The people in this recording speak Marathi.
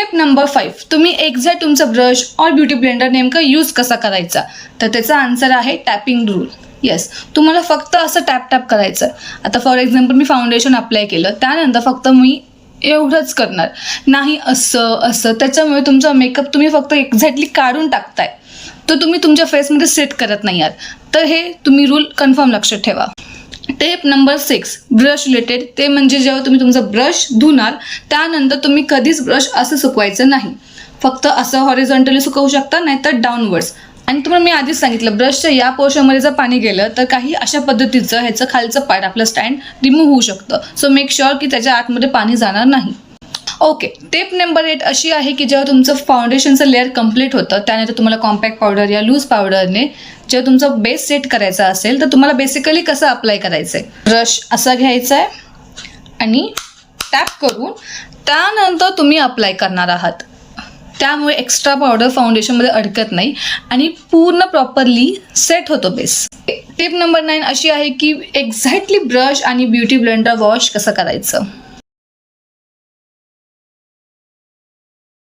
स्टेप नंबर 5, तुम्ही एक्झॅक्ट तुमचा ब्रश और ब्युटी ब्लेंडर नेमका यूज कसा करायचा, तर त्याचा आन्सर आहे टॅपिंग रूल. येस, तुम्हाला फक्त असं टॅप करायचं. आता for example me foundation apply केलं, त्यानंतर फक्त मी एवढंच करणार नाही, असं त्याच्यामुळे तुमचा मेकअप तुम्ही फक्त एक्झॅक्टली काढून टाकताय, तो तुम्ही तुमच्या फेसमध्ये सेट करत नाही आहात. तर हे तुम्ही रूल कन्फर्म लक्षात ठेवा. टेप नंबर 6 ब्रश रिलेटेड, ते म्हणजे जेव्हा तुम्ही तुमचा ब्रश धुणार त्यानंतर तुम्ही कधीच ब्रश असं सुकवायचं नाही. फक्त असं हॉरिझॉन्टली सुकवू शकता, नाहीतर डाऊनवर्ड्स. आणि तुम्हाला मी आधीच सांगितलं, ब्रशच्या या पोर्शनमध्ये जर पाणी गेलं तर काही अशा पद्धतीचं ह्याचं खालचं पार्ट आपलं स्टँड रिमूव्ह होऊ शकतं. सो मेक शुअर की त्याच्या आतमध्ये पाणी जाणार नाही. ओके, टिप नंबर 8 अशी आहे की जेव्हा तुमचं फाउंडेशनचं लेअर कंप्लीट होतं त्यानंतर तुम्हाला कॉम्पॅक्ट पावडर या लूज पावडरने जेव्हा तुमचा बेस सेट करायचा असेल तर तुम्हाला बेसिकली कसं अप्लाय करायचं आहे, ब्रश असा घ्यायचा आहे आणि टॅप करून त्यानंतर तुम्ही अप्लाय करणार आहात. त्यामुळे एक्स्ट्रा पावडर फाउंडेशनमध्ये अडकत नाही आणि पूर्ण प्रॉपरली सेट होतो बेस. टिप नंबर 9 अशी आहे की एक्झॅक्टली ब्रश आणि ब्युटी ब्लेंडर वॉश कसं करायचं.